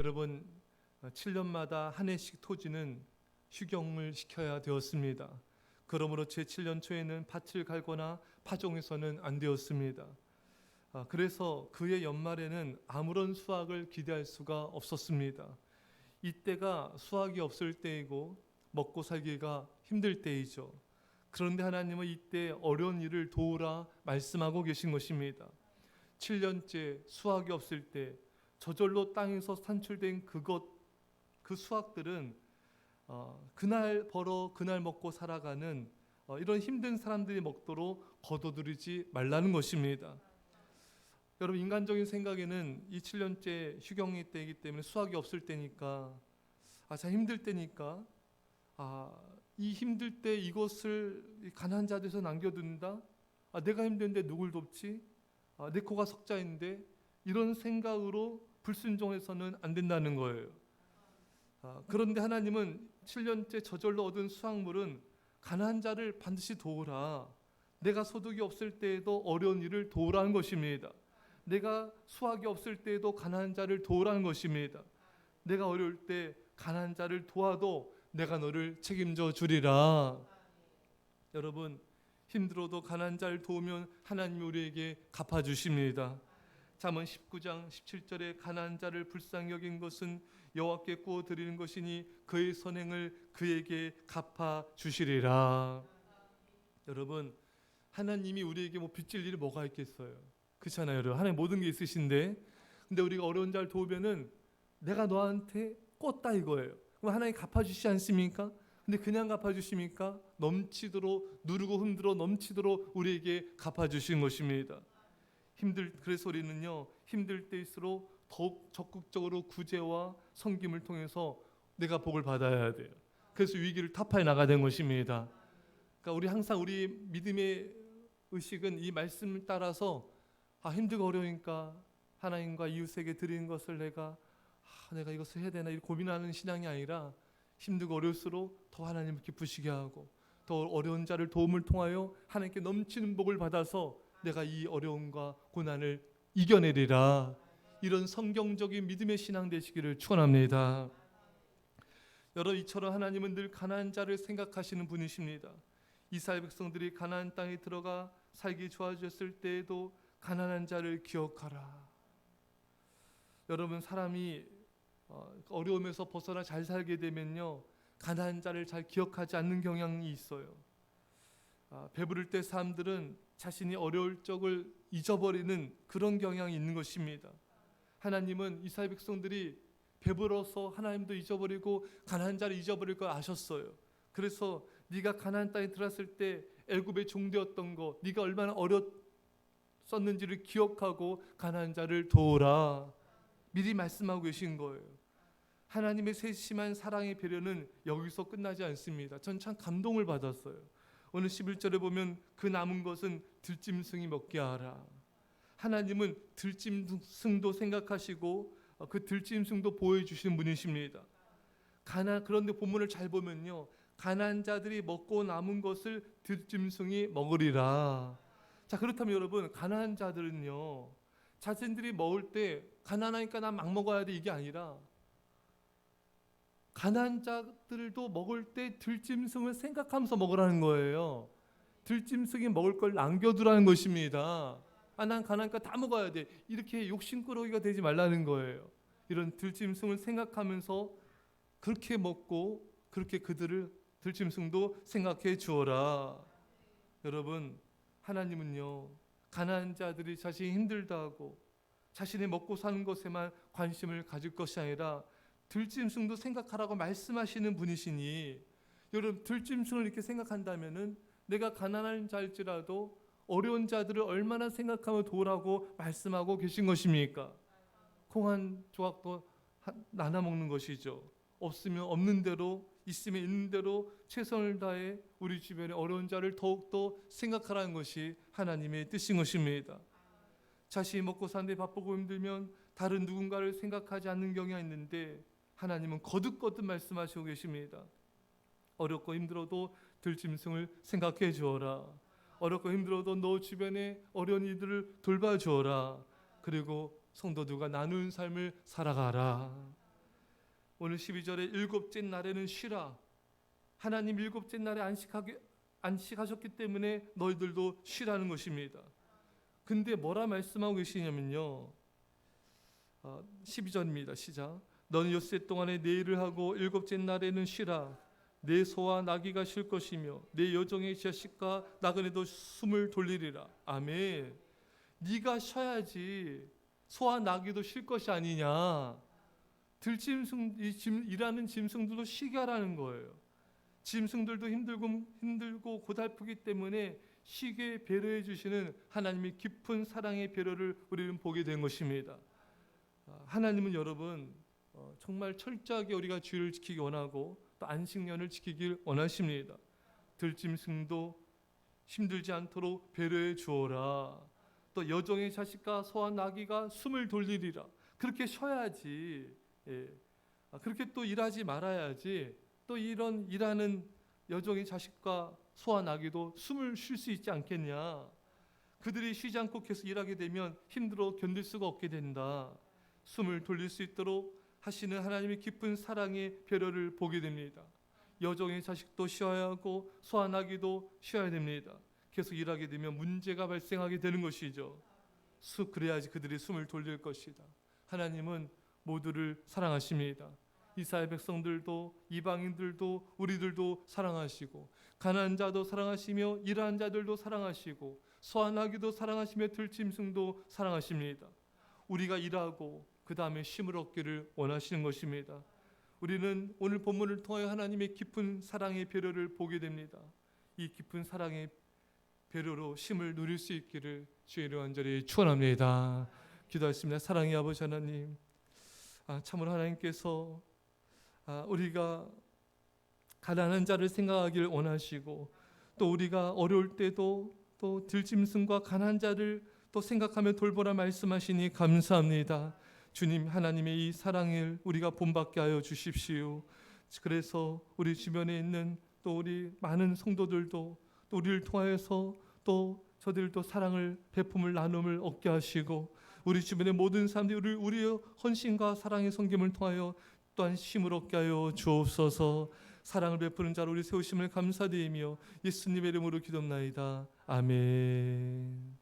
여러분, 7년마다 한 해씩 토지는 휴경을 시켜야 되었습니다. 그러므로 제 7년 초에는 밭을 갈거나 파종해서는 안 되었습니다. 그래서 그해 연말에는 아무런 수확을 기대할 수가 없었습니다. 이때가 수확이 없을 때이고 먹고 살기가 힘들 때이죠. 그런데 하나님은 이때 어려운 일을 도우라 말씀하고 계신 것입니다. 7년째 수확이 없을 때 저절로 땅에서 산출된 그 수확들은 그날 벌어 그날 먹고 살아가는 이런 힘든 사람들이 먹도록 거둬들이지 말라는 것입니다. 여러분, 인간적인 생각에는 이 7년째 휴경이 때이기 때문에 수확이 없을 때니까 참 힘들 때니까 이 힘들 때 이것을 가난한 자들에서 남겨둔다. 내가 힘든데 누굴 돕지? 내 코가 석자인데, 이런 생각으로 불순종해서는 안 된다는 거예요. 그런데 하나님은 7년째 저절로 얻은 수확물은 가난한 자를 반드시 도우라. 내가 소득이 없을 때에도 어려운 일을 도우라는 것입니다. 내가 수확이 없을 때에도 가난한 자를 도우라는 것입니다. 내가 어려울 때 가난한 자를 도와도 내가 너를 책임져 주리라. 여러분, 힘들어도 가난한 자를 도우면 하나님이 우리에게 갚아주십니다. 잠언 19장 17절에 가난한 자를 불쌍히 여긴 것은 여호와께 구워 드리는 것이니 그의 선행을 그에게 갚아주시리라. 여러분, 하나님이 우리에게 빚질 일이 뭐가 있겠어요? 그렇잖아요. 여러분, 하나님 모든 게 있으신데, 근데 우리가 어려운 자를 도우면은 내가 너한테 꽂다 이거예요. 그럼 하나님 갚아주시지 않습니까? 근데 그냥 갚아주십니까? 넘치도록, 누르고 흔들어 넘치도록 우리에게 갚아주신 것입니다. 그래서 우리는요, 힘들 때일수록 더욱 적극적으로 구제와 섬김을 통해서 내가 복을 받아야 돼요. 그래서 위기를 타파해 나가야 되는 것입니다. 그러니까 우리 항상 우리 믿음의 의식은 이 말씀을 따라서 힘들고 어려우니까 하나님과 이웃에게 드리는 것을 내가 이것을 해야 되나 이렇게 고민하는 신앙이 아니라, 힘들고 어려울수록 더 하나님을 기쁘시게 하고 더 어려운 자를 도움을 통하여 하나님께 넘치는 복을 받아서 내가 이 어려움과 고난을 이겨내리라. 이런 성경적인 믿음의 신앙 되시기를 축원합니다. 여러분, 이처럼 하나님은 늘 가난한 자를 생각하시는 분이십니다. 이스라엘 백성들이 가나안 땅에 들어가 살기 좋아졌을 때에도 가난한 자를 기억하라. 여러분, 사람이 어려움에서 벗어나 잘 살게 되면요, 가난한 자를 잘 기억하지 않는 경향이 있어요. 배부를 때 사람들은 자신이 어려울 적을 잊어버리는 그런 경향이 있는 것입니다. 하나님은 이스라엘 백성들이 배불러서 하나님도 잊어버리고 가난한 자를 잊어버릴 걸 아셨어요. 그래서 네가 가나안 땅에 들어왔을 때 애굽의 종되었던 거, 네가 얼마나 어렸었는지를 기억하고 가난한 자를 도우라. 미리 말씀하고 계신 거예요. 하나님의 세심한 사랑의 배려는 여기서 끝나지 않습니다. 전 참 감동을 받았어요. 오늘 11절에 보면 그 남은 것은 들짐승이 먹게 하라. 하나님은 들짐승도 생각하시고 그 들짐승도 보여주시는 분이십니다. 그런데 본문을 잘 보면요, 가난한 자들이 먹고 남은 것을 들짐승이 먹으리라. 자, 그렇다면 여러분, 가난한 자들은요, 자신들이 먹을 때 가난하니까 난 막 먹어야 돼 이게 아니라, 가난한 자들도 먹을 때 들짐승을 생각하면서 먹으라는 거예요. 들짐승이 먹을 걸 남겨두라는 것입니다. 난 가난하니까 다 먹어야 돼 이렇게 욕심꾸러기가 되지 말라는 거예요. 이런 들짐승을 생각하면서 그렇게 먹고 그렇게 그들을 들짐승도 생각해 주어라. 여러분, 하나님은요, 가난한 자들이 자신이 힘들다 하고 자신의 먹고 사는 것에만 관심을 가질 것이 아니라 들짐승도 생각하라고 말씀하시는 분이시니, 여러분, 들짐승을 이렇게 생각한다면은 내가 가난한 자일지라도 어려운 자들을 얼마나 생각하며 도우라고 말씀하고 계신 것입니까? 콩 한 조각도 나눠 먹는 것이죠. 없으면 없는 대로, 있으면 있는 대로 최선을 다해 우리 주변의 어려운 자를 더욱더 생각하라는 것이 하나님의 뜻인 것입니다. 자신이 먹고 사는데 바쁘고 힘들면 다른 누군가를 생각하지 않는 경향이 있는데, 하나님은 거듭거듭 말씀하시고 계십니다. 어렵고 힘들어도 들짐승을 생각해 주어라. 어렵고 힘들어도 너 주변에 어려운 이들을 돌봐 주어라. 그리고 성도들과 나누는 삶을 살아가라. 오늘 12절에 일곱째 날에는 쉬라. 하나님 일곱째 날에 안식하셨기 때문에 너희들도 쉬라는 것입니다. 근데 뭐라 말씀하고 계시냐면요, 12절입니다. 시작. 너는 엿새 동안에 내 일을 하고 일곱째 날에는 쉬라. 내 소와 나귀가 쉴 것이며 내 여종의 자식과 나그네도 숨을 돌리리라. 아멘. 네가 쉬어야지 소와 나귀도 쉴 것이 아니냐. 일하는 짐승들도 쉬게 하라는 거예요. 짐승들도 힘들고 고달프기 때문에 쉬게 배려해 주시는 하나님의 깊은 사랑의 배려를 우리는 보게 된 것입니다. 하나님은 여러분 정말 철저하게 우리가 주의를 지키기 원하고 또 안식년을 지키길 원하십니다. 들짐승도 힘들지 않도록 배려해 주어라. 또 여종의 자식과 소와 나귀가 숨을 돌리리라. 그렇게 쉬어야지. 그렇게 또 일하지 말아야지. 또 이런 일하는 여종의 자식과 소와 나귀도 숨을 쉴 수 있지 않겠냐. 그들이 쉬지 않고 계속 일하게 되면 힘들어 견딜 수가 없게 된다. 숨을 돌릴 수 있도록 하시는 하나님의 깊은 사랑의 배려를 보게 됩니다. 여종의 자식도 쉬어야 하고 소와 나귀도 쉬어야 됩니다. 계속 일하게 되면 문제가 발생하게 되는 것이죠. 그래야지 그들이 숨을 돌릴 것이다. 하나님은 모두를 사랑하십니다. 이스라엘 백성들도 이방인들도 우리들도 사랑하시고 가난한 자도 사랑하시며 일하는 자들도 사랑하시고 소와 나귀도 사랑하시며 들짐승도 사랑하십니다. 우리가 일하고 그 다음에 쉼을 얻기를 원하시는 것입니다. 우리는 오늘 본문을 통하여 하나님의 깊은 사랑의 배려를 보게 됩니다. 이 깊은 사랑의 배려로 쉼을 누릴 수 있기를 주의 이름 간절히 축원합니다. 기도하십니다. 사랑의 아버지 하나님, 참으로 하나님께서 우리가 가난한 자를 생각하기를 원하시고 또 우리가 어려울 때도 또 들짐승과 가난한 자를 또 생각하며 돌보라 말씀하시니 감사합니다. 주님, 하나님의 이 사랑을 우리가 본받게 하여 주십시오. 그래서 우리 주변에 있는 또 우리 많은 성도들도 또 우리를 통하여서 또 저들도 사랑을 베품을 나눔을 얻게 하시고 우리 주변의 모든 사람들이 우리의 헌신과 사랑의 섬김을 통하여 또한 쉼을 얻게 하여 주옵소서. 사랑을 베푸는 자로 우리 세우심을 감사드리며 예수님의 이름으로 기도합나이다. 아멘.